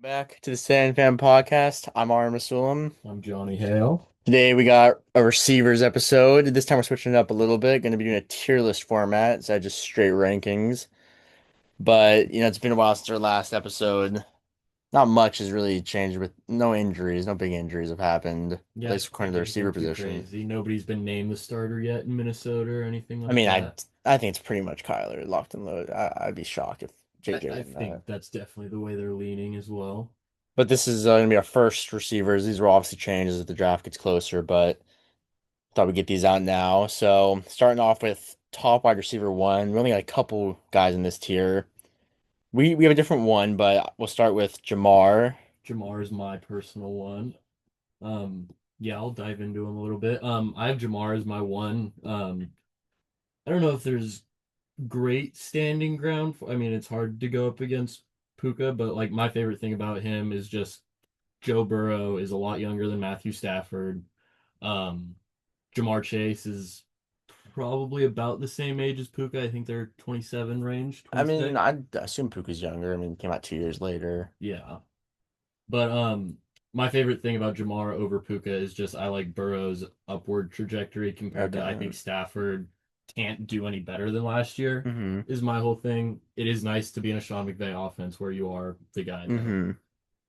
Back to the Sand Fan Podcast. I'm Ari Masulim. I'm Johnny Hale. Today we got a receivers episode. This time we're switching it up a little bit. Going to be doing a tier list format instead of just straight rankings. But it's been a while since our last episode. Not much has really changed with no injuries. No big injuries have happened, at Yeah, I least don't according think to the anything receiver too position. crazy. Nobody's been named the starter yet in Minnesota or anything I like mean, I that. I think it's pretty much Kyler locked and loaded. I'd be shocked if I, JJ I won that. think that's definitely the way they're leaning as well. But this is going to be our first receivers. These will obviously change as the draft gets closer, but thought we'd get these out now. So starting off with top wide receiver one, we only got a couple guys in this tier. We have a different one, but we'll start with Jamar. Jamar is my personal one. Um, yeah, I'll dive into him a little bit. I have Jamar as my one. I don't know if there's great standing ground. I mean, it's hard to go up against Puka, but like my favorite thing about him is just Joe Burrow is a lot younger than Matthew Stafford. Um, Jamar Chase is probably about the same age as Puka. I think they're 27 range, I mean, 26. I'd assume Puka's younger. I mean, he came out 2 years later. Yeah. But my favorite thing about Jamar over Puka is just I like Burrow's upward trajectory compared to I Okay. think Stafford can't do any better than last year Mm-hmm. is my whole thing. It is nice to be in a Sean McVay offense where you are the guy there. Mm-hmm.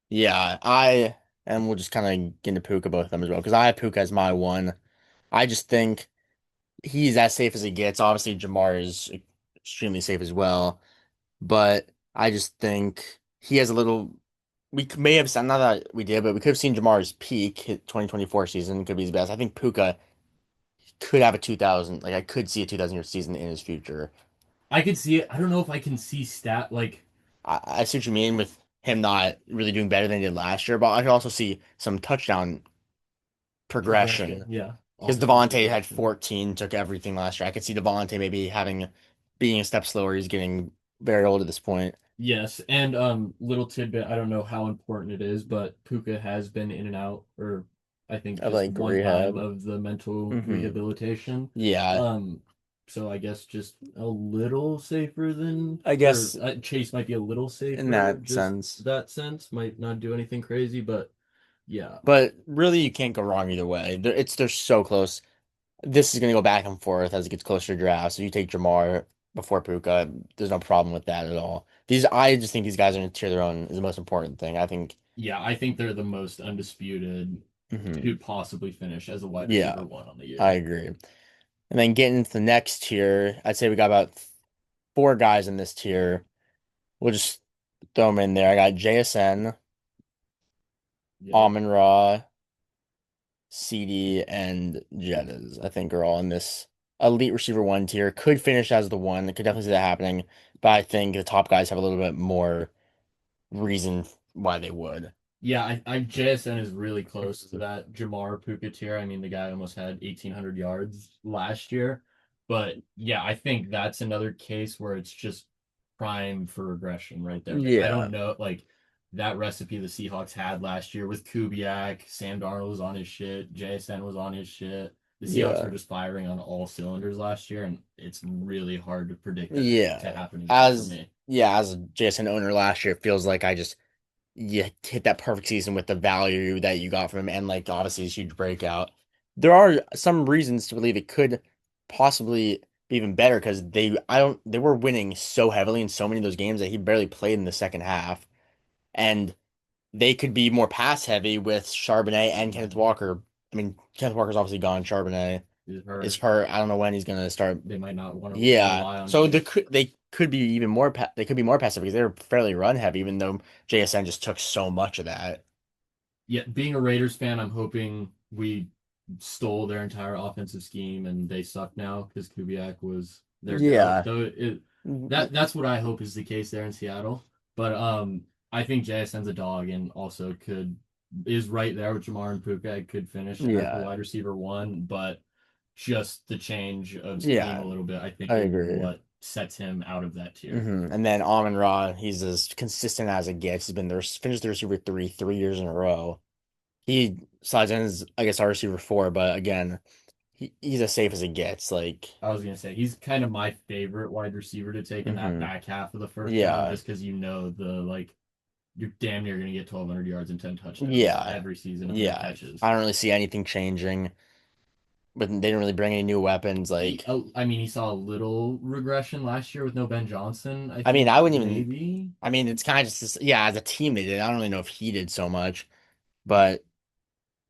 Yeah, and we'll just kind of get into Puka both of them as well because I have Puka as my one. I just think he's as safe as it gets. Obviously, Jamar is extremely safe as well. But I just think he has a little. May have seen, not that we did, but we could have seen Jamar's peak, his 2024 season could be his best. I think Puka could have a 2000, like I could see a 2000-yard season in his future. I could see it. I don't know if I can see stat like I see what you mean with him not really doing better than he did last year, but I could also see some touchdown progression. progression Yeah. because Offensive Devontae had progression. 14, took everything last year. I could see Devontae maybe being a step slower. He's getting very old at this point. Yes, and little tidbit, I don't know how important it is, but Puka has been in and out, or I think I just like one time rehab. of the mental Hmm. rehabilitation. Yeah, Um, so I guess just a little safer than, I or guess Chase might be a little in safer, that just sense. that sense, might not do anything crazy, but yeah. But really, you can't go wrong either way. They're so close. This is going to go back and forth as it gets closer to draft. So you take Jamar before Puka. There's no problem with that at all. I just think these guys are going to tier their own is the most important thing. I think. Yeah, I think they're the most undisputed Mhm. to possibly finish as a wide Yeah, receiver one on the I year. agree. And then getting into the next tier, I'd say we got about four guys in this tier. We'll just throw them in there. I got JSN, Yep. Amon Ra, CD and Jettas, I think, are all in this elite receiver one tier. Could finish as the one. Could definitely see that happening. But I think the top guys have a little bit more reason why they would. Yeah, I JSN is really close to Mhm. that Jamar Puka tier. I mean, the guy almost had 1,800 yards last year. But yeah, I think that's another case where it's just prime for regression right there. Like, I Yeah. don't know, like that recipe the Seahawks had last year with Kubiak, Sam Darnold was on his shit, JSN was on his shit. The Seahawks were Yeah. just firing on all cylinders last year, and it's really hard to predict that Yeah. to happen again for me. As a JSN owner last year, it feels like you hit that perfect season with the value that you got from him and like obviously his huge breakout. There are some reasons to believe it could possibly be even better because they were winning so heavily in so many of those games that he barely played in the second half. And they could be more pass heavy with Charbonnet and Kenneth Mhm. Walker. I mean, Kenneth Walker's obviously gone. Charbonnet Is is hurt. hurt. I don't know when he's gonna start. They might not want to Yeah. rely on So him. they could be even more they could be more passive because they're fairly run heavy, even though JSN just took so much of that. Yeah, being a Raiders fan, I'm hoping we stole their entire offensive scheme and they suck now because Kubiak was their goat. Yeah. That's what I hope is the case there in Seattle. But I think JSN's a dog and also could is right there with Jamar and Puka. Could finish as the Yeah. wide receiver one, but just the change of scheme a Yeah. little bit, I think, I is agree. what sets him out of that tier. And then Amon Ra, he's as consistent as it gets. He's been there, finished the receiver 3 years in a row. He slides in as, I guess, our receiver four, but again, he's as safe as it gets. Like, I was gonna say he's kind of my favorite wide receiver to take in that hmm back half of the first round, yeah, just because you know the like you're damn near gonna get 1,200 yards and 10 touchdowns Yeah, every season if he yeah. catches. I don't really see anything changing, but they didn't really bring any new weapons. Like, I mean, he saw a little regression last year with no Ben Johnson. I I mean, think I wouldn't even. maybe. I mean, it's kind of just yeah. As a team, they did. I don't really know if he did so much, but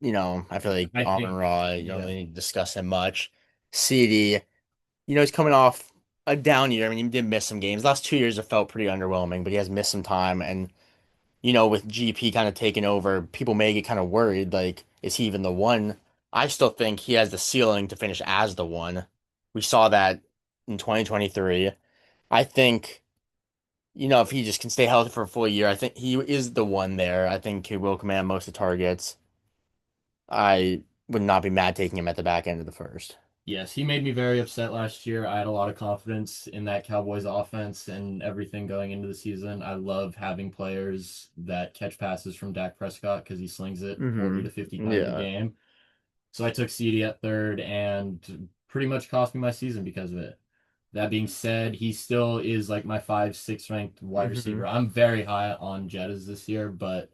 I feel like I Amon think, Ra. You don't yeah. really need to discuss him much. CD, he's coming off a down year. I mean, he did miss some games. Last 2 years have felt pretty underwhelming, but he has missed some time. And with GP kind of taking over, people may get kind of worried. Like, is he even the one? I still think he has the ceiling to finish as the one. We saw that in 2023. I think, if he just can stay healthy for a full year, I think he is the one there. I think he will command most of the targets. I would not be mad taking him at the back end of the first. Yes, he made me very upset last year. I had a lot of confidence in that Cowboys offense and everything going into the season. I love having players that catch passes from Dak Prescott because he slings it 40 to 50 times a Yeah. game. So I took CD at third and pretty much cost me my season because of it. That being said, he still is like my 5, 6 ranked wide hmm receiver. I'm very high on Jettas this year, but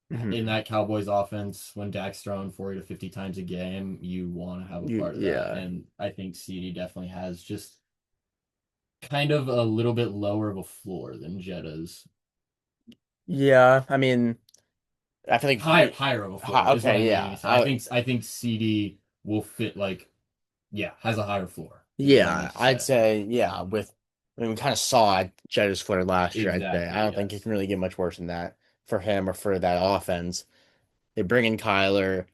in hmm that Cowboys offense, when Dak's throwing 40 to 50 times a game, you want to have a part of that. Yeah. And I think CD definitely has just kind of a little bit lower of a floor than Jetta's. Yeah. I mean, I feel like Higher of a floor is what okay, I'm meaning to yeah. say. I think CD will fit like yeah, has a higher floor is what I Yeah, meant to I'd say. say yeah, we kind of saw Jeter's flare last year, I'd say. I Exactly, don't think it yes. can really get much worse than that for him or for that offense. They bring in Kyler.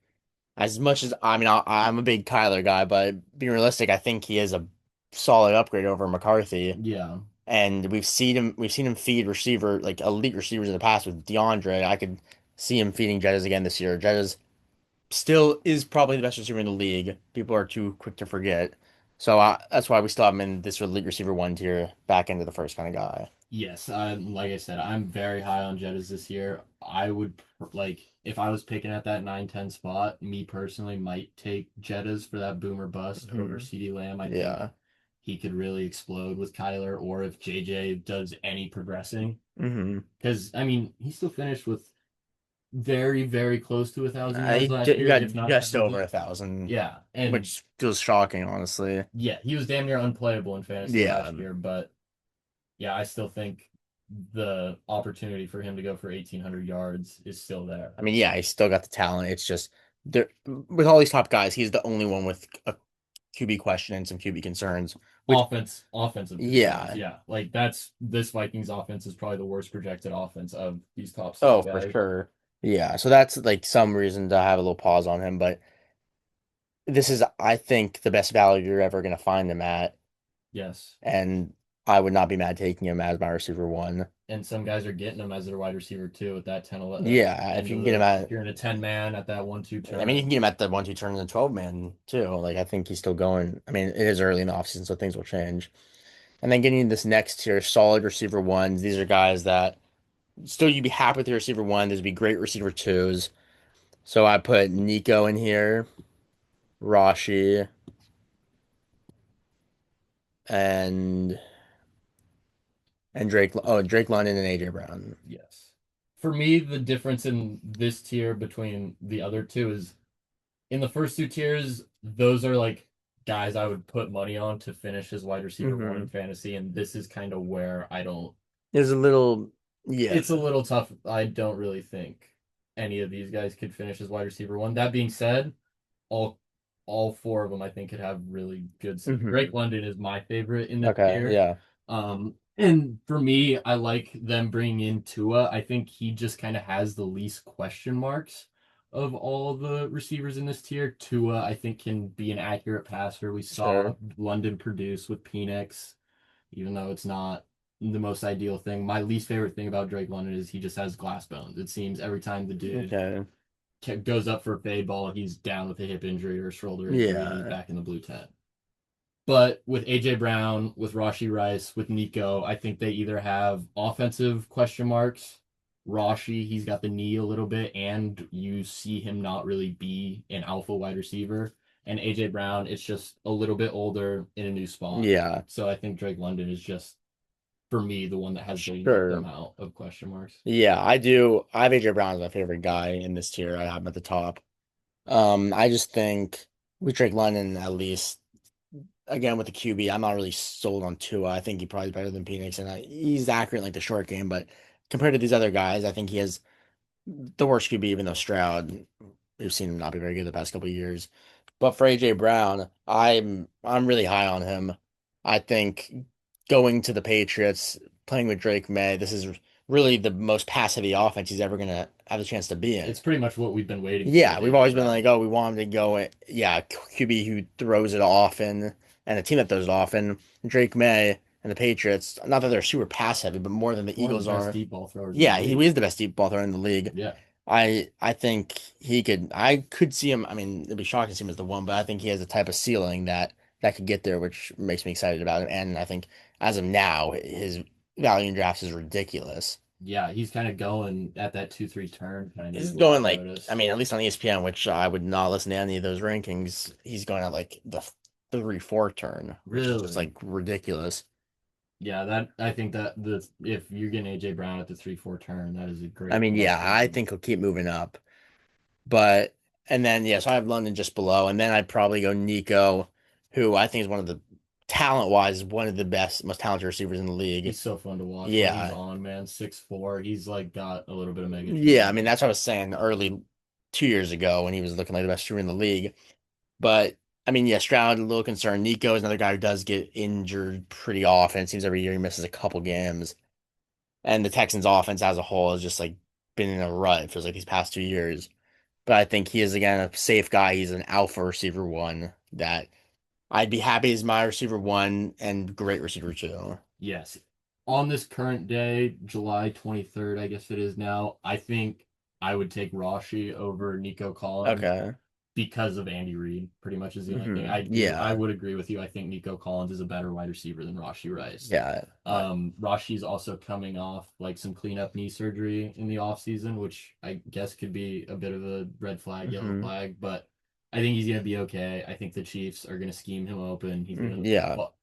As much as I mean, I'm a big Kyler guy, but being realistic, I think he is a solid upgrade over McCarthy. Yeah. And we've seen him feed receiver like elite receivers in the past with DeAndre. I could see him feeding Jettas again this year. Jettas still is probably the best receiver in the league. People are too quick to forget. So that's why we still have him in this elite receiver one tier, back into the first kind of guy. Yes, like I said, I'm very high on Jettas this year. I would like if I was picking at that 9-10 spot, me personally might take Jettas for that boomer bust over hmm CeeDee Lamb. I think Yeah. he could really explode with Kyler, or if JJ does any progressing. hmm Because I mean, he still finished with very, very close to 1,000 yards last He year, got if not just over 1,000. 1,000, Yeah, and which feels shocking, honestly. yeah, he was damn near unplayable in fantasy Yeah. last year, but yeah, I still think the opportunity for him to go for 1,800 yards is still there. I mean, yeah, he's still got the talent. It's just there with all these top guys, he's the only one with a QB question and some QB concerns. Which, Offensive concerns. yeah, Yeah, like that's this Vikings offense is probably the worst projected offense of these top six oh, for guys. sure. Yeah, so that's like some reason to have a little pause on him, but this is, I think, the best value you're ever going to find him at, Yes, and I would not be mad taking him as my receiver one. and some guys are getting him as their wide receiver too at that 10 Yeah, if end you of can get him the if at, you're in a 10 man at that 1-2 I mean, you turn. can get him at the 1-2 turns and 12 man too. Like, I think he's still going. I mean, it is early in the offseason, so things will change. And then getting this next tier, solid receiver ones. These are guys that still you'd be happy with your receiver one. These would be great receiver twos. So I put Nico in here, Rashi, and Drake. Oh, Drake London and AJ Brown. Yes. For me, the difference in this tier between the other two is in the first two tiers, those are like guys I would put money on to finish as wide receiver one Mm-hmm. in fantasy, and this is kind of where I don't. There's a little, yeah. It's a little tough. I don't really think any of these guys could finish as wide receiver one. That being said, all all four of them I think could have really good seasons. hmm Drake London is my favorite in this Okay, tier. yeah. And for me, I like them bringing in Tua. I think he just kind of has the least question marks of all the receivers in this tier. Tua, I think, can be an accurate passer. We saw Sure. London produce with Penix, even though it's not the most ideal thing. My least favorite thing about Drake London is he just has glass bones. It seems every time the dude Okay. goes up for a fade ball, he's down with a hip injury or a shoulder injury, and he's Yeah. back in the blue tent. But with AJ Brown, with Rashi Rice, with Nico, I think they either have offensive question marks. Rashi, he's got the knee a little bit, and you see him not really be an alpha wide receiver. And AJ Brown, it's just a little bit older in a new spot. Yeah. So I think Drake London is just for me the one that has the least Sure. amount of question marks. Yeah, I do. I have AJ Brown as my favorite guy in this tier. I have him at the top. I just think with Drake London at least again with the QB, I'm not really sold on Tua. I think he probably is better than Penix, and he's accurate in like the short game. But compared to these other guys, I think he has the worst QB. Even though Stroud, we've seen him not be very good the past couple of years. But for AJ Brown, I'm really high on him. I think going to the Patriots, playing with Drake May, this is really the most pass heavy offense he's ever gonna have a chance to be in. It's pretty much what we've been waiting for Yeah, with we've AJ always been like, Brown. oh, we want him to go. Yeah, QB who throws it often, and a team that throws it often. Drake May and the Patriots. Not that they're super pass heavy, but more than the One of the Eagles best are. deep ball throwers in the Yeah, he league. is the best deep ball thrower in the league. Yeah. I think he could. I could see him. I mean, it'd be shocking to see him as the one, but I think he has a type of ceiling that could get there, which makes me excited about him. And I think as of now, his value in drafts is ridiculous. Yeah, he's kind of going at that 2-3 turn kind of He's is what going I've like, I noticed. mean, at least on ESPN, which I would not listen to any of those rankings. He's going at like the 3-4 turn, which is just Really? like ridiculous. Yeah, that I think that the if you're getting AJ Brown at the 3-4 turn, that is a I great mean, price yeah, for I him. think he'll keep moving up. But and then yeah, so I have London just below, and then I'd probably go Nico, who I think is one of the talent wise one of the best, most talented receivers in the league. He's so fun to watch when he's Yeah, on, man. 6'4". He's like got a little bit of Megan yeah. I train. mean, that's what I was saying early 2 years ago when he was looking like the best shooter in the league. But I mean, yeah, Stroud a little concerned. Nico is another guy who does get injured pretty often. It seems every year he misses a couple games. And the Texans offense as a whole has just like been in a rut. It feels like these past 2 years. But I think he is again a safe guy. He's an alpha receiver one that I'd be happy as my receiver one and great receiver two. Yes. On this current day, July 23rd, I guess it is now, I think I would take Rashi over Nico Collins Okay. because of Andy Reid, pretty much is the only thing. I Yeah. would agree with you. I think Nico Collins is a better wide receiver than Rashi Rice. Yeah. Rashi's also coming off like some cleanup knee surgery in the offseason, which I guess could be a bit of a red flag, yellow hmm flag, but I think he's gonna be okay. I think the Chiefs are gonna scheme him open. He's gonna Yeah. well,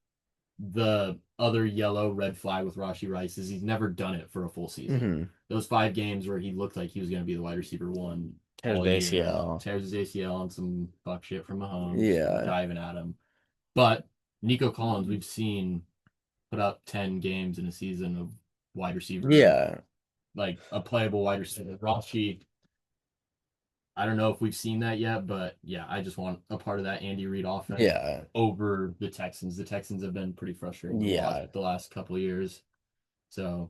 the other yellow red flag with Rashi Rice is he's never done it for a full season. hmm Those 5 games where he looked like he was going to be the wide receiver one There's all the year, ACL. tears his ACL on some fuck shit from Mahomes, Yeah. diving at him. But Nico Collins, we've seen put up 10 games in a season of wide receiver, Yeah. like a playable wide receiver. Rashi, I don't know if we've seen that yet, but yeah, I just want a part of that Andy Reid offense Yeah. over the Texans. The Texans have been pretty frustrating to watch Yeah. the last couple of years. So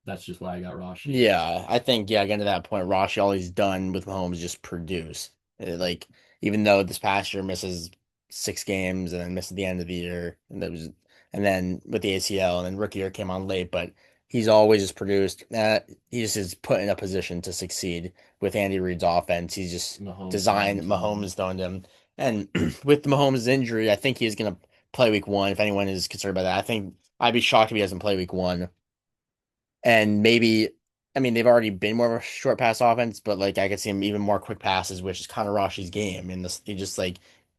that's just why I got Rashi. Yeah, I think getting to that point, Rashi all he's done with Mahomes is just produce. Like even though this past year misses 6 games and then misses the end of the year, and then with the ACL and then rookie year came on late, but he's always just produced. He just is put in a position to succeed with Andy Reid's offense. He's just Mahomes throwing designed to him. Mahomes throwing to him, and with Mahomes' injury, I think he's gonna play week one. If anyone is concerned about that, I think I'd be shocked if he doesn't play week one. And maybe, I mean, they've already been more of a short pass offense, but like I could see him even more quick passes, which is kind of Rashi's game. And this, he just like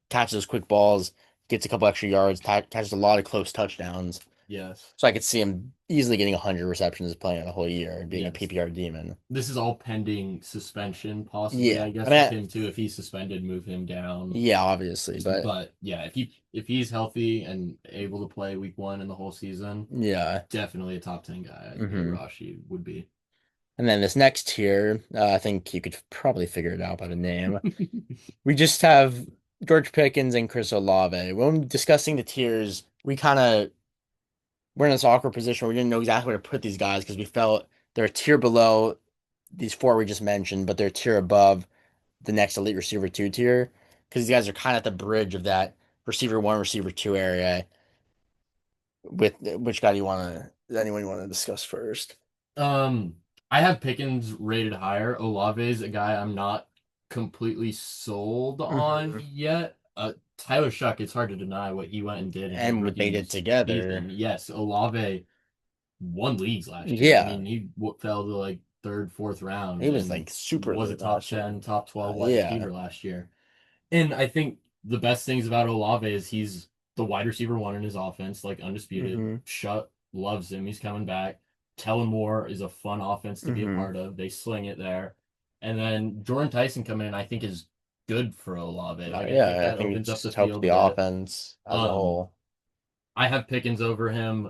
catches those quick balls, gets a couple extra yards, catches a lot of close touchdowns. Yes. So I could see him easily getting 100 receptions playing a whole year and being a Yes. PPR demon. This is all pending suspension, possibly, Yeah, I I guess, with mean, him too. If he's suspended, move him down. yeah, obviously, but But yeah, if he's healthy and able to play week one and the whole season, yeah. definitely a top 10 guy. I think hmm Rashi would be. And then this next tier, I think you could probably figure it out by the name. We just have George Pickens and Chris Olave. When discussing the tiers, we kind of we're in this awkward position where we didn't know exactly where to put these guys because we felt they're a tier below these four we just mentioned, but they're a tier above the next elite receiver two tier because these guys are kind of at the bridge of that receiver one, receiver two area. With which guy do you want to? Does anyone you want to discuss first? Um, I have Pickens rated higher. Olave is a guy I'm not completely sold on hmm yet. Tyler Shuck, it's hard to deny what he went and did in his And what they rookie did together, season. Yes, Olave won leagues last year. I yeah, mean, he fell to like third, fourth round he was and like super was a elite top last year. 10, top 12 wide Yeah. receiver last year. And I think the best things about Olave is he's the wide receiver one in his offense, like undisputed. hmm loves him. He's coming back. Kellen Moore is a fun offense to be a Hmm. part of. They sling it there. And then Jordan Tyson coming in, I think is good for Olave. Like I think Yeah, I that think it opens up the just helps field a the bit. offense as a Um, whole. I have Pickens over him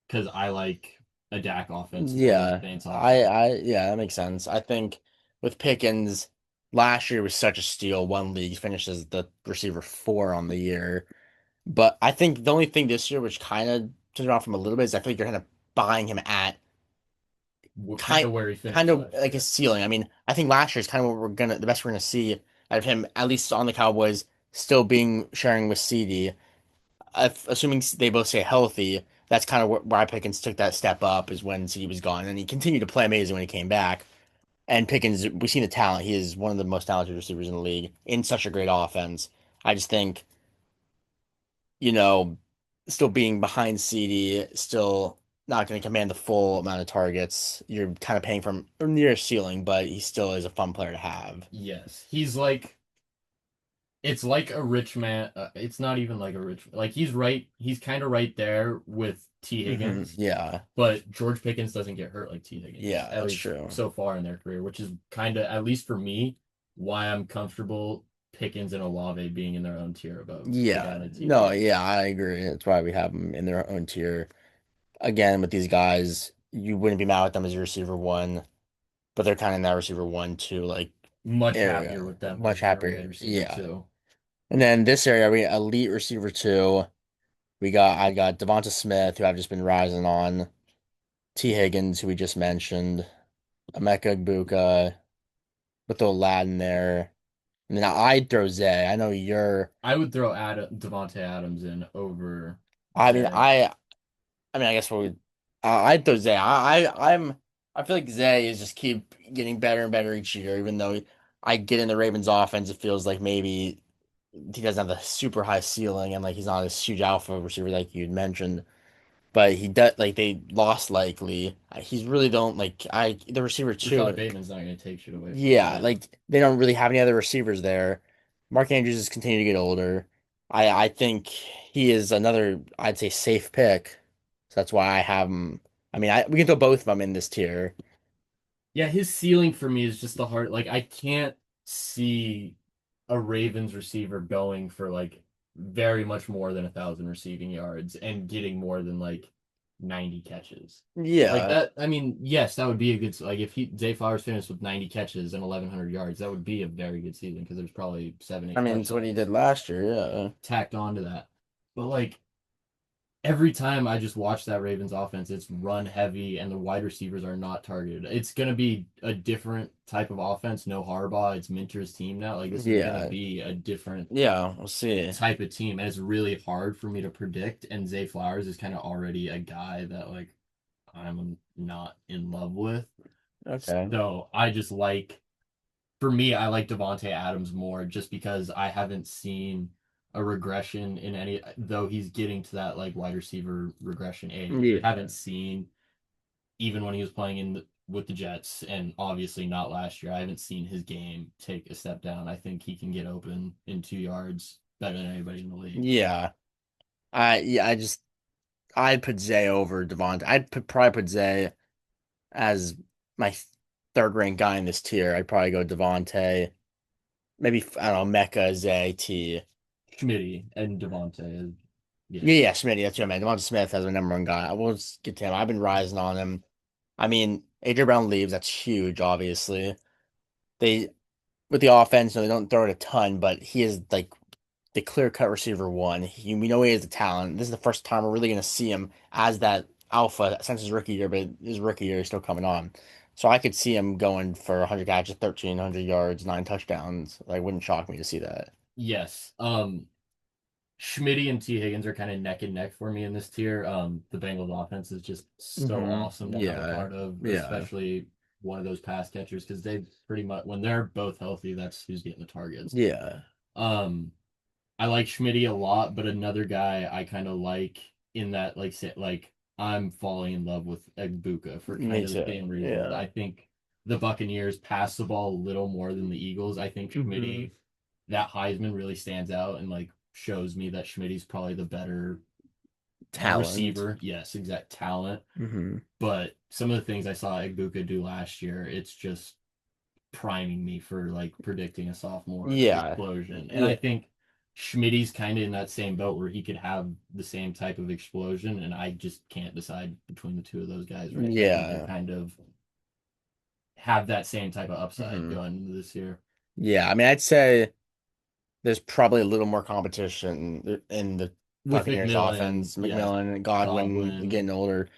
because I like a Dak offense more than a Yeah, Saints offense. yeah, that makes sense. I think with Pickens, last year was such a steal. One league, he finished as the receiver four on the year. But I think the only thing this year, which kind of turns me off from a little bit, is I feel like you're kind of buying him at Kind kind of where he kind finished of last like a year. ceiling. I mean, I think last year is kind of what the best we're gonna see out of him, at least on the Cowboys, still being sharing with CD. Assuming they both stay healthy, that's kind of where Pickens took that step up is when CD was gone, and he continued to play amazing when he came back. And Pickens, we've seen the talent. He is one of the most talented receivers in the league in such a great offense. I just think, you know, still being behind CD, still not going to command the full amount of targets. You're kind of paying from near ceiling, but he still is a fun player to have. Yes, he's like it's like a rich man. It's not even like a rich like he's right. He's kind of right there with T Higgins, Yeah, but George Pickens doesn't get hurt like T Higgins yeah, at that's least true. so far in their career, which is kind of at least for me why I'm comfortable Pickens and Olave being in their own tier above a guy Yeah, like T no, Higgins. yeah, I agree. That's why we have them in their own tier. Again, with these guys, you wouldn't be mad with them as your receiver one, but they're kind of in that receiver one too, like Much happier area, with them much as their wide happier. receiver Yeah. too. And then this area, we elite receiver two. I got Devonta Smith, who I've just been rising on. T. Higgins, who we just mentioned. Emeka Egbuka, with the lad in there. And then I'd throw Zay. I know you're. I would throw Devonte Adams in over I mean, Zay. I guess what we. I'd throw Zay. I feel like Zay is just keep getting better and better each year. Even though I get in the Ravens offense, it feels like maybe he doesn't have the super high ceiling and like he's not this huge alpha receiver like you'd mentioned. But he does like they lost likely. He's really don't like I the receiver Rashad too. Bateman's not going to take shit away from him. Yeah, Yeah. like they don't really have any other receivers there. Mark Andrews has continued to get older. I think he is another I'd say safe pick. So that's why I have him. I mean, we can throw both of them in this tier. Yeah, his ceiling for me is just the hard. Like, I can't see a Ravens receiver going for like very much more than 1,000 receiving yards and getting more than like 90 catches. Like Yeah, that, I mean, yes, that would be a good like if he Zay Flowers finished with 90 catches and 1,100 yards, that would be a very good season because there's probably seven, I eight mean, it's what he did touchdowns last year. Yeah, tacked onto that. But like every time I just watch that Ravens offense, it's run heavy and the wide receivers are not targeted. It's gonna be a different type of offense. No Harbaugh, it's Minter's team now. Like this is gonna yeah, be a different yeah. We'll see. type of team, and it's really hard for me to predict. And Zay Flowers is kind of already a guy that like I'm not in love with. Okay. So I just like for me, I like Devonte Adams more just because I haven't seen a regression in any though he's getting to that like wide receiver regression age. I Yeah, haven't seen even when he was playing with the Jets and obviously not last year. I haven't seen his game take a step down. I think he can get open in 2 yards better than anybody in the league. yeah. I just I'd put Zay over Devonta. Probably put Zay as my third ranked guy in this tier. I'd probably go Devontae. Maybe I don't know Mecca, Zay, T. Schmitty and Devonte, yeah. Yeah, Smitty. That's what I meant. Devonta Smith as my number one guy. I will just get to him. I've been rising on him. I mean, AJ Brown leaves. That's huge. Obviously, they with the offense, they don't throw it a ton, but he is like the clear cut receiver one. We know he has the talent. This is the first time we're really going to see him as that alpha since his rookie year, but his rookie year is still coming on. So I could see him going for 100 catches, 1,300 yards, 9 touchdowns. Like, wouldn't shock me to see that. Yes. Schmitty and T. Higgins are kind of neck and neck for me in this tier. The Bengals offense is just so awesome to have a Yeah. part of, Yeah. especially one of those pass catchers because they pretty much when they're both healthy, that's who's getting the targets. Yeah. Um, I like Schmitty a lot, but another guy I kind of like in that like I'm falling in love with Egbuka for Me kind of the too. same reasons. Yeah. I think the Buccaneers pass the ball a little more than the Eagles. I think Hmm. Schmitty that Heisman really stands out and like shows me that Schmidt's probably the better talent. receiver, yes, exact talent. Hmm. But some of the things I saw Egbuka do last year, it's just priming me for like predicting a sophomore Yeah, explosion. And I yeah, think Schmidt's kind of in that same boat where he could have the same type of explosion, and I just can't decide between the two of those guys right now. I think they're yeah. kind of have that same type of upside Hmm. going into this year. Yeah, I mean, I'd say there's probably a little more competition in the With Buccaneers McMillan, offense. yes, McMillan, Godwin Godwin, getting older.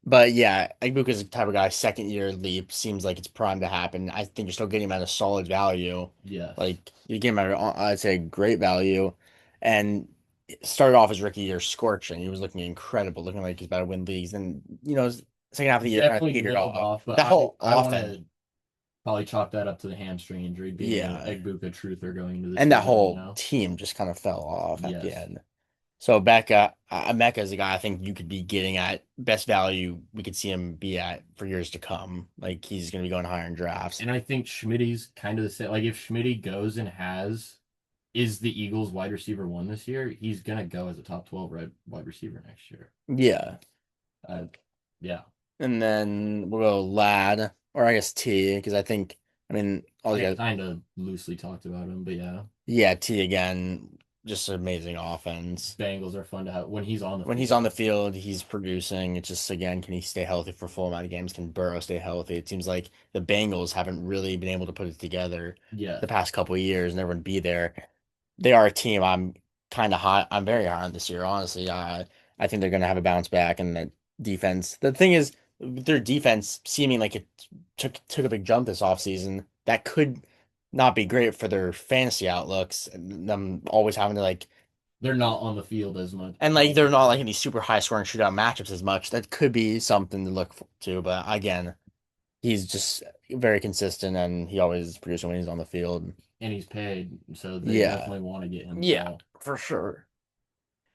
But yeah, Egbuka's the type of guy, second year leap seems like it's primed to happen. I think you're still getting him at a solid value. yes. Like you get him at, I'd say, great value. And it started off his rookie year scorching. He was looking incredible, looking like he's about to win leagues. And, second half of the year kind of Definitely petered leveled off. off, but That whole I want offense, to probably chalk that up to the hamstring injury being a yeah. Egbuka truther going into the And that season right whole now. team just kind of fell off at the Yes. end. So Becca, Emeka is a guy I think you could be getting at best value. We could see him be at for years to come. Like he's going to be going higher in drafts. And I think Schmidt's kind of the same. Like if Schmidt goes and is the Eagles wide receiver one this year, he's gonna go as a top 12 wide receiver next year. Yeah, Uh, yeah, and then we'll go Lad or I guess T because I think all these I guys. kind of loosely talked about him, but yeah, Yeah, T again, just an amazing offense. Bengals are fun to have when he's on the When he's on field. the field, he's producing. It's just again, can he stay healthy for a full amount of games? Can Burrow stay healthy? It seems like the Bengals haven't really been able to put it together Yes, the past couple of years, and everyone be there. They are a team I'm kind of high. I'm very high on this year, honestly. I think they're going to have a bounce back in the defense. The thing is, their defense seeming like it took a big jump this offseason. That could not be great for their fantasy outlooks. And them always having to they're not on the field as much. and like they're not like in these super high scoring shootout matchups as much. That could be something to look to. But again, he's just very consistent and he always is producing when he's on the field. And he's paid, so they Yeah, definitely want to get him the yeah, ball. for sure.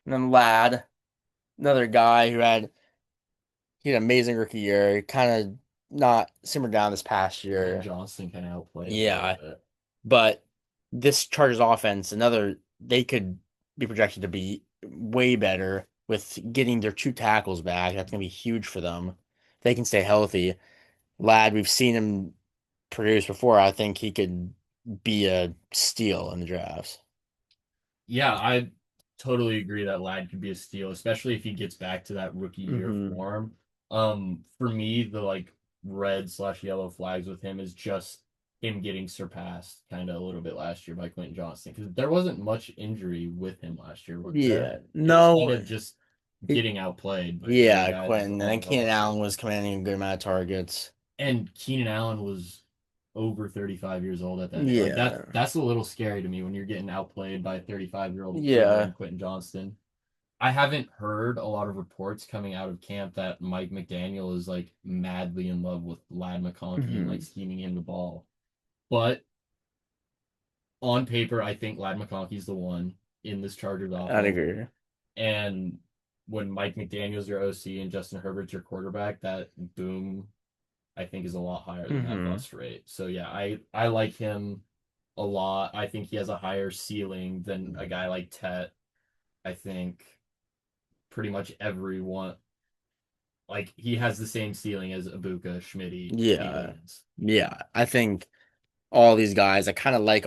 And then Lad, another guy who he had an amazing rookie year, kind of not simmered down this past Quentin year. Johnston kind of outplayed him a little Yeah, bit. but this Chargers offense, they could be projected to be way better with getting their two tackles back. That's gonna be huge for them. If they can stay healthy. Lad, we've seen him produce before. I think he could be a steal in the drafts. Yeah, I totally agree that Lad could be a steal, especially if he gets back to that rookie year Hmm. form. For me, the like red/yellow flags with him is just him getting surpassed kind of a little bit last year by Quentin Johnston because there wasn't much injury with him last year, was there? Yeah. It was kind No. of just It, getting outplayed by the other yeah, guys Quentin. And on then the Keenan roster. Allen was commanding a good amount of targets. And Keenan Allen was over 35 years old at that age. Like Yeah. that's a little scary to me when you're getting outplayed by a 35-year-old kid Yeah. named Quentin Johnston. I haven't heard a lot of reports coming out of camp that Mike McDaniel is like madly in love with Lad McConkey and like Hmm. scheming him the ball. But on paper, I think Lad McConkey's the one in this Chargers I'd offense. agree. And when Mike McDaniel's your OC and Justin Herbert's your quarterback, that boom, I think, is a lot higher than that Hmm. bust rate. So yeah, I like him a lot. I think he has a higher ceiling than a guy like Tet. I think pretty much everyone like he has the same ceiling as Ibuka, Schmitty, Yeah. Evans. Yeah. I think all these guys, I kind of like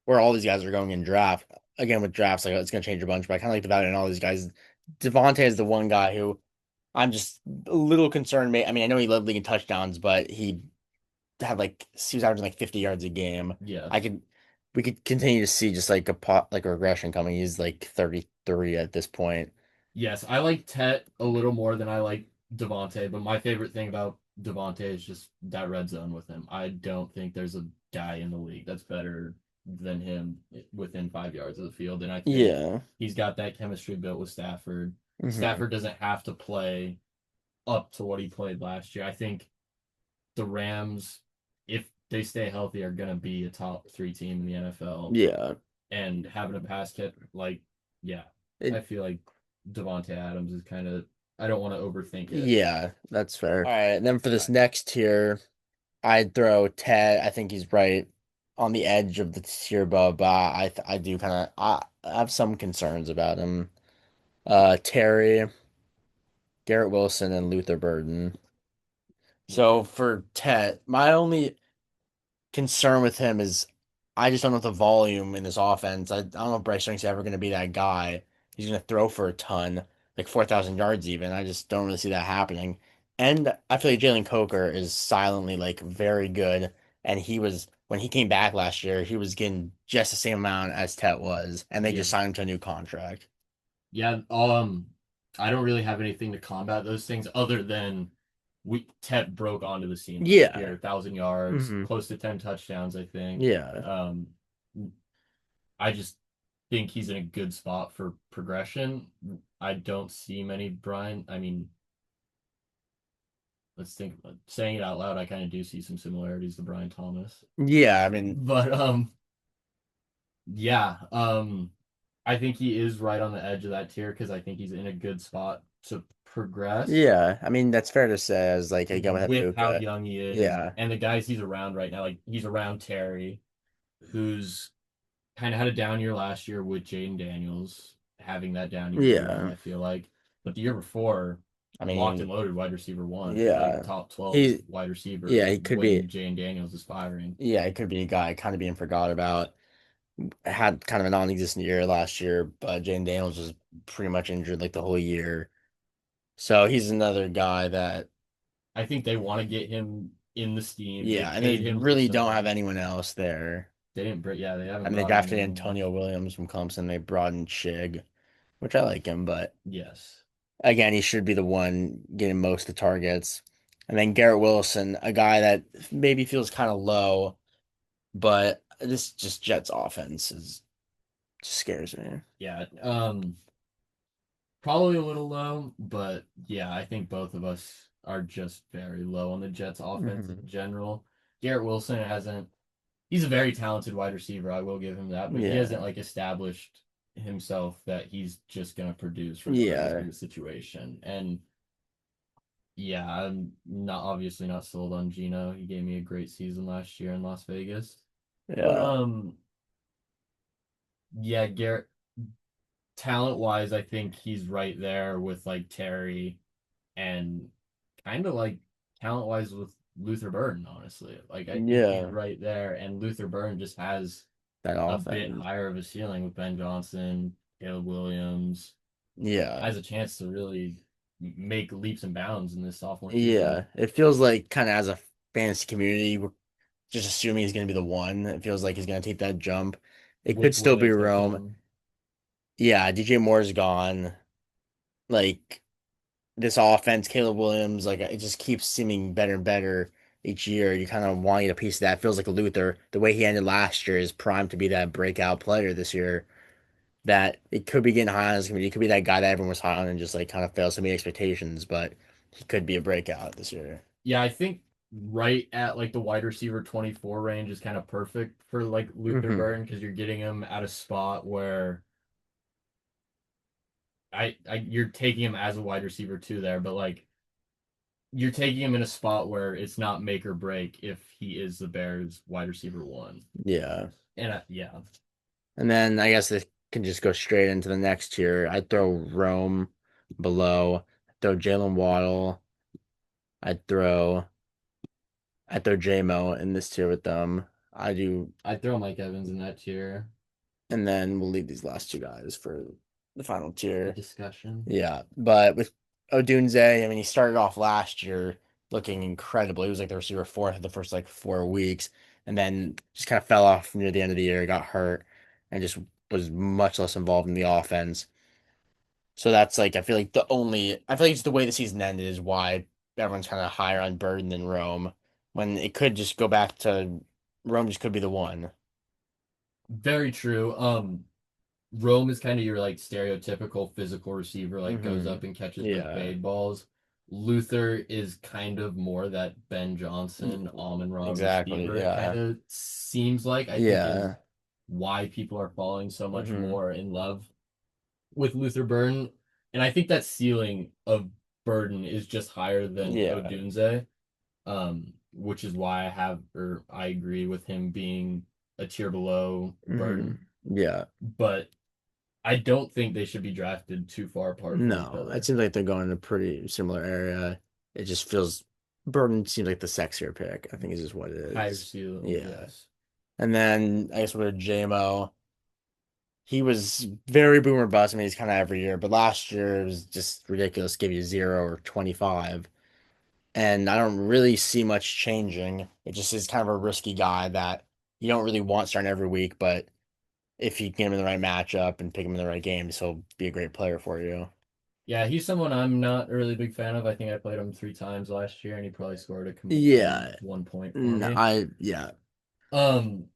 where all these guys are going in draft. Again, with drafts, like it's gonna change a bunch, but I kind of like the value in all these guys. Devontae is the one guy who I'm just a little concerned. I mean, I know he led league in touchdowns, but he was averaging like 50 yards a game. I Yes. could we could continue to see just like a regression coming. He's like 33 at this point. Yes, I like Tet a little more than I like Devontae, but my favorite thing about Devontae is just that red zone with him. I don't think there's a guy in the league that's better than him within 5 yards of the field. And I think Yeah. he's got that chemistry built with Stafford. Hmm. Stafford doesn't have to play up to what he played last year. I think the Rams, if they stay healthy, are going to be a top three team in the NFL. Yeah. And having a pass kit, like, yeah, It, I feel like Devonte Adams is kind of. I don't want to overthink it. yeah, that's fair. All right, and then for this next tier, I'd throw Ted. I think he's right on the edge of the tier above, but I do kind of I have some concerns about him. Terry, Garrett Wilson, and Luther Burden. Yeah. So for Tet, my only concern with him is I just don't know the volume in this offense. I don't know if Bryce Young's ever going to be that guy. He's going to throw for a ton, like 4,000 yards even. I just don't really see that happening. And I feel like Jalen Coker is silently like very good. And he was when he came back last year, he was getting just the same amount as Tet was, and they Yeah. just signed him to a new contract. Yeah. I don't really have anything to combat those things other than we Ted broke onto the scene last Yeah. year, 1,000 yards, Hmm. close to 10 touchdowns, I think. Yeah. Um, I just think he's in a good spot for progression. I don't see many Brian. I mean, let's think. Saying it out loud, I kind of do see some similarities to Brian Thomas, Yeah. I mean, but yeah. I think he is right on the edge of that tier because I think he's in a good spot to progress yeah. I mean, that's fair to say as like a guy with with how Puka. young he is Yeah. and the guys he's around right now. Like he's around Terry, who's kind of had a down year last year with Jaden Daniels having that down year as well. Yeah. I feel like, but the year before, I locked mean, and loaded wide receiver one, like yeah. top 12 He wide receiver yeah, he could be when Jaden Daniels is firing. yeah, he could be a guy kind of being forgot about. Had kind of a non-existent year last year, but Jane Daniels was pretty much injured like the whole year. So he's another guy that I think they want to get him in the steam. They yeah, and they paid him really don't have recently. anyone else there. They didn't bring, yeah, they I haven't mean, they brought in drafted anyone else. Antonio Williams from Clemson. They brought in Chig, which I like him, but Yes. again, he should be the one getting most of the targets. And then Garrett Wilson, a guy that maybe feels kind of low, but this just Jets offense is just scares me. Yeah. Probably a little low, but yeah, I think both of us are just very low on the Jets offense in Hmm. general. Garrett Wilson hasn't, he's a very talented wide receiver, I will give him that, but he hasn't Yeah. like established himself that he's just gonna produce regardless of Yeah. the situation. And yeah, I'm not obviously not sold on Gino. He gave me a great season last year in Las Vegas. But Yeah. yeah, Garrett talent wise, I think he's right there with like Terry and kind of like talent wise with Luther Burden, honestly. Like I think he's Yeah. right there, and Luther Burden just has That a bit offense. higher of a ceiling with Ben Johnson, Caleb Williams, Yeah. has a chance to really make leaps and bounds in this sophomore season Yeah. It feels like kind of as a fantasy community, we're just assuming he's going to be the one. It feels like he's going to take that jump. It could with where still be they took Rome. him. Yeah. DJ Moore's gone. Like this offense, Caleb Williams, like it just keeps seeming better and better each year. You kind of want to get a piece of that. Feels like Luther, the way he ended last year, is primed to be that breakout player this year. That it could be getting high on his committee. He could be that guy that everyone was high on and just like kind of fails to meet expectations, but he could be a breakout this year. Yeah, I think right at like the wide receiver 24 range is kind of perfect for like Luther Hmm. Burden because you're getting him at a spot where you're taking him as a wide receiver too there, but like you're taking him in a spot where it's not make or break if he is the Bears wide receiver one. Yeah. And yeah, And then I guess this can just go straight into the next tier. I'd throw Rome below. I'd throw Jalen Waddle. I'd throw I'd throw JMO in this tier with them. I do, I'd throw Mike Evans in that tier. and then we'll leave these last two guys for the final The tier. discussion Yeah, but with Odunze, I mean, he started off last year looking incredible. He was like the receiver four for the first like 4 weeks, and then just kind of fell off near the end of the year, got hurt, and just was much less involved in the offense. So that's like I feel like it's the way the season ended is why everyone's kind of higher on Burden than Rome, when it could just go back to Rome just could be the one. very true. Rome is kind of your like stereotypical physical receiver, like goes Hmm. up and catches big Yeah. fade balls. Luther is kind of more that Ben Johnson, Amon-Ra Exactly. receiver. It kind Yeah. of seems like I think is Yeah. why people are falling so much Hmm. more in love with Luther Burden. And I think that ceiling of Burden is just higher than Yeah. Odunze, which is why I agree with him being a tier below Hmm. Burden. Yeah. But I don't think they should be drafted too far apart from each No, it other. seems like they're going in a pretty similar area. It just feels Burton seems like the sexier pick. I think is just what it Higher is. ceiling, Yeah. yes. And then I guess with JMO, he was very boomer bust. I mean, he's kind of every year, but last year it was just ridiculous. Give you 0 or 25. And I don't really see much changing. It just is kind of a risky guy that you don't really want starting every week, but if you get him in the right matchup and pick him in the right games, he'll be a great player for you. Yeah, he's someone I'm not a really big fan of. I think I played him 3 times last year, and he probably scored a combined Yeah. 1 point for me. Yeah. Um,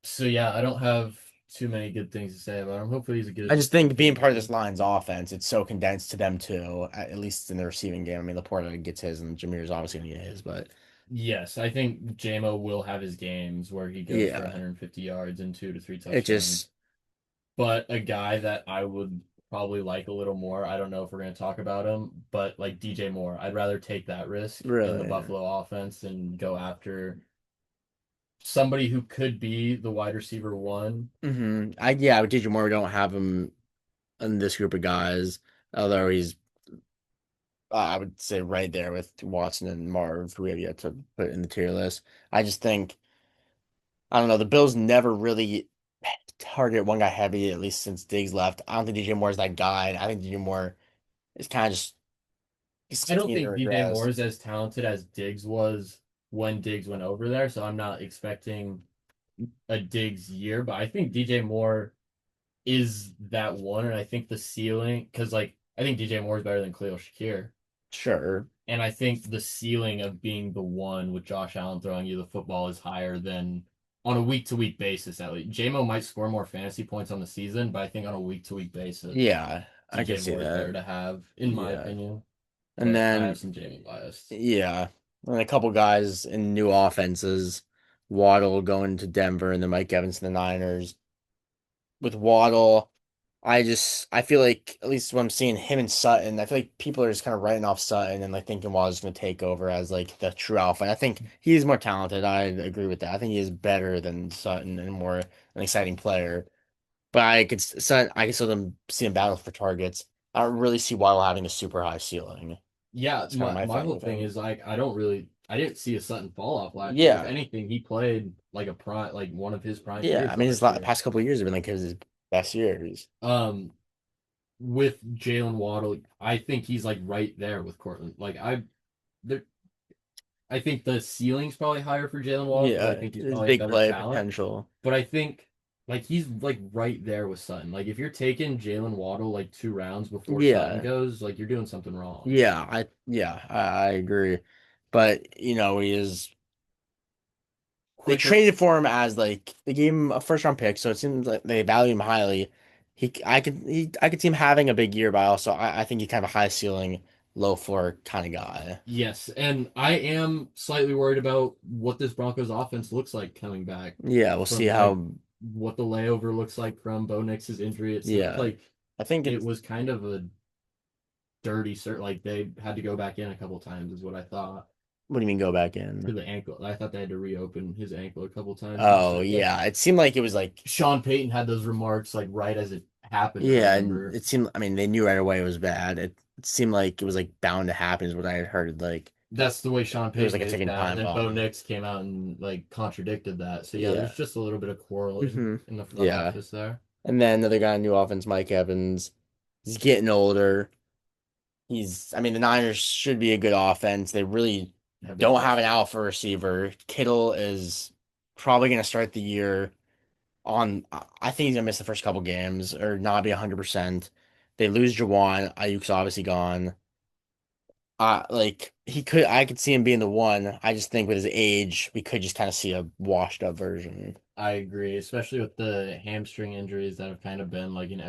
so yeah, I don't have too many good things to say about him. Hopefully, he's a I good just think being part of this fantasy. Lions offense, it's so condensed to them too, at least in the receiving game. I mean, Laporta gets his, and Jameer's obviously gonna get his, but Yes, I think JMO will have his games where he goes for yeah, 150 yards and 2 to 3 it touchdowns. just But a guy that I would probably like a little more, I don't know if we're going to talk about him, but like DJ Moore, I'd rather take that risk in the really, yeah. Buffalo offense and go after somebody who could be the wide receiver one. Yeah, with DJ Moore, we don't have him in this group of guys, although he's I would say right there with Watson and Marv, who we have yet to put in the tier list. I just think I don't know. The Bills never really target one guy heavy, at least since Diggs left. I don't think DJ Moore is that guy. I think DJ Moore is kind of just he's I don't continuing to think DJ regress. Moore is as talented as Diggs was when Diggs went over there, so I'm not expecting a Diggs year, but I think DJ Moore is that one, and I think the ceiling, because like I think DJ Moore is better than Khalil Shakir. Sure. And I think the ceiling of being the one with Josh Allen throwing you the football is higher than on a week to week basis, at least. JMO might score more fantasy points on the season, but I think on a week to week basis, Yeah, I could DJ see Moore is better that. to have, in my Yeah. opinion. And But I have then some JMO bias. yeah. And a couple guys in new offenses. Waddle going to Denver and then Mike Evans to the Niners. With Waddle, I feel like at least when I'm seeing him and Sutton, I feel like people are just kind of writing off Sutton and like thinking Waddle's gonna take over as like the true alpha. And I think he's more talented. I agree with that. I think he is better than Sutton and more an exciting player. But I could still them see him battle for targets. I don't really see Waddle having a super high ceiling. Yeah, It's kind of my, my my thing whole with thing him. is like I didn't see a Sutton fall off last year. If Yeah, anything, he played like a prime, like one of his prime yeah. I years mean, his last year. past couple of years have been like his best years. Um, with Jalen Waddle, I think he's like right there with Cortland. There, I think the ceiling's probably higher for Jalen Waddle because I Yeah, think he's his probably a big better play talent. potential. But I think like he's like right there with Sutton. Like if you're taking Jalen Waddle like 2 rounds before Sutton Yeah, goes, like you're doing something wrong. I agree. But he is they Quicker, traded for him as like they gave him a first round pick, so it seems like they value him highly. I could see him having a big year, but also I think he's kind of a high ceiling, low floor kind of guy. yes, and I am slightly worried about what this Broncos offense looks like coming back Yeah, we'll see from like how. what the layover looks like from Bo Nix's injury. It sounds Yeah, like I think it it's. was kind of a dirty cert. Like they had to go back in a couple times, is what I thought. What do you mean go back To in? the ankle. I thought they had to reopen his ankle a couple times. And Oh so, like yeah, it seemed like it was like Sean Payton had those remarks like right as it happened. I yeah, and remember it seemed. I mean, they knew right away it was bad. It seemed like it was like bound to happen is what I had heard. Like that's the way Sean it was Payton like a is ticking now. And time then Bo bomb. Nix came out and like contradicted that. So yeah, Yeah. there's just a little bit of quarreling hmm in the front Yeah. office there. And then another guy in new offense, Mike Evans. He's getting older. I mean, the Niners should be a good offense. They really Heavy don't have an question. alpha receiver. Kittle is probably going to start the year I think he's going to miss the first couple games or not be 100%. They lose Jawan. Ayuk's obviously gone. I could see him being the one. I just think with his age, we could just kind of see a washed up version. I agree, especially with the hamstring injuries that have kind of been like an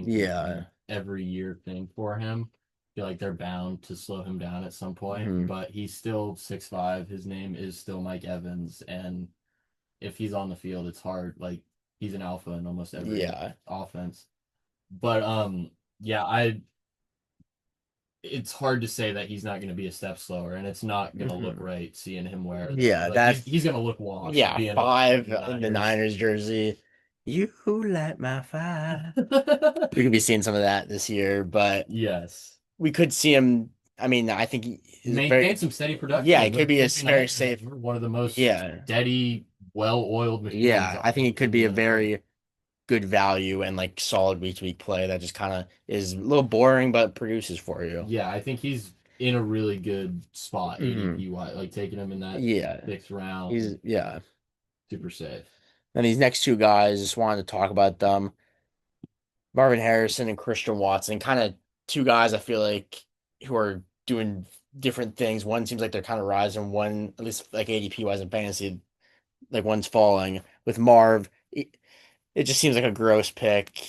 Yeah. every year thing for him. I feel like they're bound to slow him down at some point, hmm but he's still 6'5". His name is still Mike Evans, and if he's on the field, it's hard. Like he's an alpha in almost every Yeah. offense. But yeah, I it's hard to say that he's not going to be a step slower, and it's not going to look hmm right seeing him wear Yeah, like that he's going to look washed yeah, being a five in the Niners. Niners jersey. You light my fire. We could be seeing some of that this year, but Yes. we could see him. I mean, I think he is Maintain very, some steady yeah, production. it could Look, be a Johnny and very Ari safe. were one of the most Yeah, steady, well-oiled machines yeah. I think it could offensively be a in the NFL. very good value and like solid week to week play that just kind of is a little boring but produces for you. Yeah, I think he's in a really good spot Hmm. ADP wise. Like taking him in that Yeah, sixth round, he's yeah. super safe. And these next two guys, just wanted to talk about them. Marvin Harrison and Christian Watson, kind of two guys I feel like who are doing different things. One seems like they're kind of rising, one, at least like ADP wise in fantasy, like one's falling. With Marv, it just seems like a gross pick.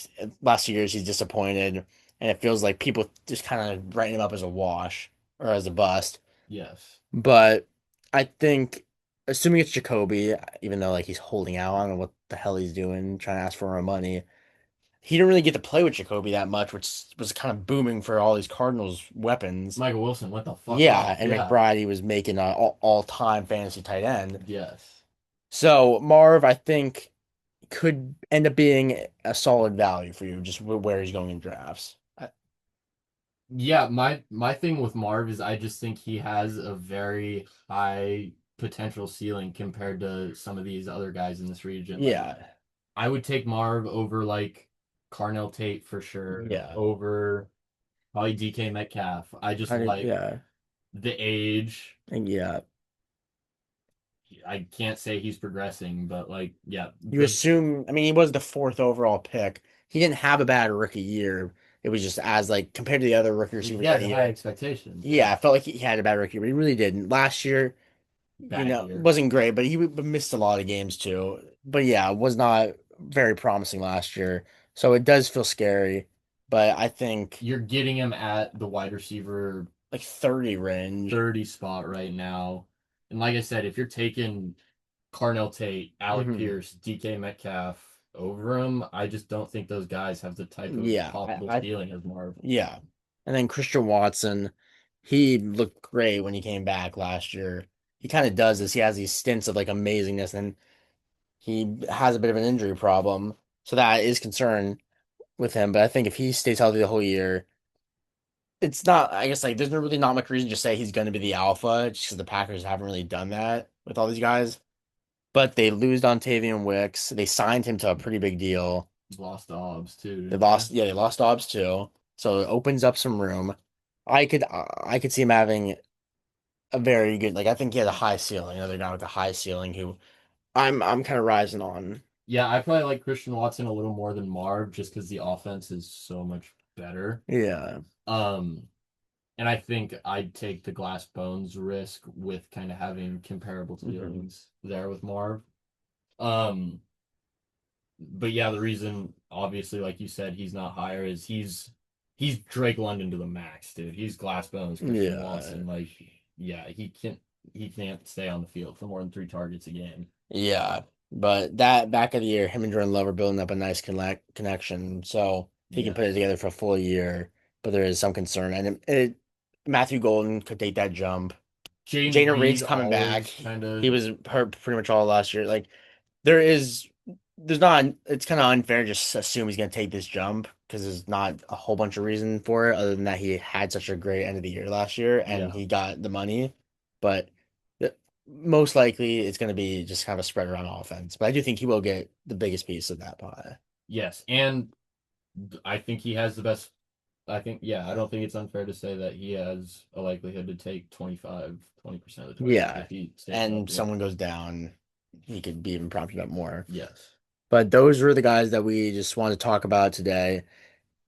Last 2 years he's disappointed, and it feels like people just kind of writing him up as a wash or as a bust. Yes. But I think, assuming it's Jacoby, even though like he's holding out, I don't know what the hell he's doing, trying to ask for more money. He didn't really get to play with Jacoby that much, which was kind of booming for all these Cardinals weapons. Michael Wilson, what the fuck Yeah, up? and Yeah. McBride, he was making an all-time fantasy tight end. Yes. So Marv, I think, could end up being a solid value for you, just where he's going in drafts. Yeah, my thing with Marv is I just think he has a very high potential ceiling compared to some of these other guys in this region. Like Yeah, I would take Marv over like Carnell Tate for sure, yeah, over probably DK Metcalf. I just like yeah, the age. and yeah. I can't say he's progressing, but like, yeah, You the assume, I mean, he was the fourth overall pick. He didn't have a bad rookie year. It was just as like compared to the other rookie he receivers that has high year. expectations. Yeah, Yeah, I felt like he had a bad rookie, but he really didn't. Last year, bad year. wasn't great, but he missed a lot of games too. But yeah, was not very promising last year. So it does feel scary. But I think You're getting him at the wide receiver like 30 range. 30 spot right now. And like I said, if you're taking Carnell Tate, Alec Hmm. Pierce, DK Metcalf over him, I just don't think those guys have the type of Yeah, possible ceiling as Marv. yeah. And then Christian Watson, he looked great when he came back last year. He kind of does this. He has these stints of like amazingness, and he has a bit of an injury problem. So that is concern with him. But I think if he stays healthy the whole year, it's not, I guess, like, there's really not much reason to say he's going to be the alpha, just because the Packers haven't really done that with all these guys. But they lose Dontavian Wicks. They signed him to a pretty big deal. Lost Dobbs too, They didn't they? lost, yeah, they lost Dobbs too. So it opens up some room. I could see him having a very good, like, I think he has a high ceiling. Another guy with a high ceiling who I'm kind of rising on. Yeah, I probably like Christian Watson a little more than Marv just because the offense is so much better. Yeah. Um, and I think I'd take the glass bones risk with kind of having comparable Hmm. ceilings there with Marv. Um, but yeah, the reason obviously, like you said, he's not higher is he's Drake London to the max, dude. He's glass bones, Christian Yeah. Watson. Like, yeah, he can't stay on the field for more than 3 targets a game. Yeah, but that back of the year, him and Jordan Love are building up a nice connection. So he can put it Yes. together for a full year, but there is some concern. And Matthew Golden could take that jump. Jaden Jalen Reed's Reed coming back. always kind He of was hurt pretty much all last year. Like there is, there's not. It's kind of unfair to just assume he's gonna take this jump because there's not a whole bunch of reason for it other than that he had such a great end of the year last year and yeah. he got the money. But the, most likely it's gonna be just kind of a spread around offense. But I do think he will get the biggest piece of that pie. Yes, and I think he has the best. I think, yeah, I don't think it's unfair to say that he has a likelihood to take 20% of the targets Yeah, if he stays and healthy. someone goes down, he could be even prompted up more. Yes. But those were the guys that we just want to talk about today.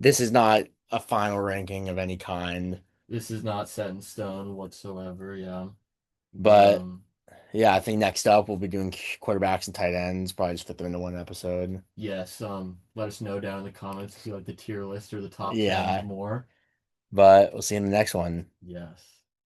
This is not a final ranking of any kind, This is not set in stone whatsoever, yeah. But but yeah, I think next up we'll be doing quarterbacks and tight ends. Probably just fit them into one episode. yes, let us know down in the comments if you like the tier list or the top tens Yeah, more. but we'll see you in the next one. Yes.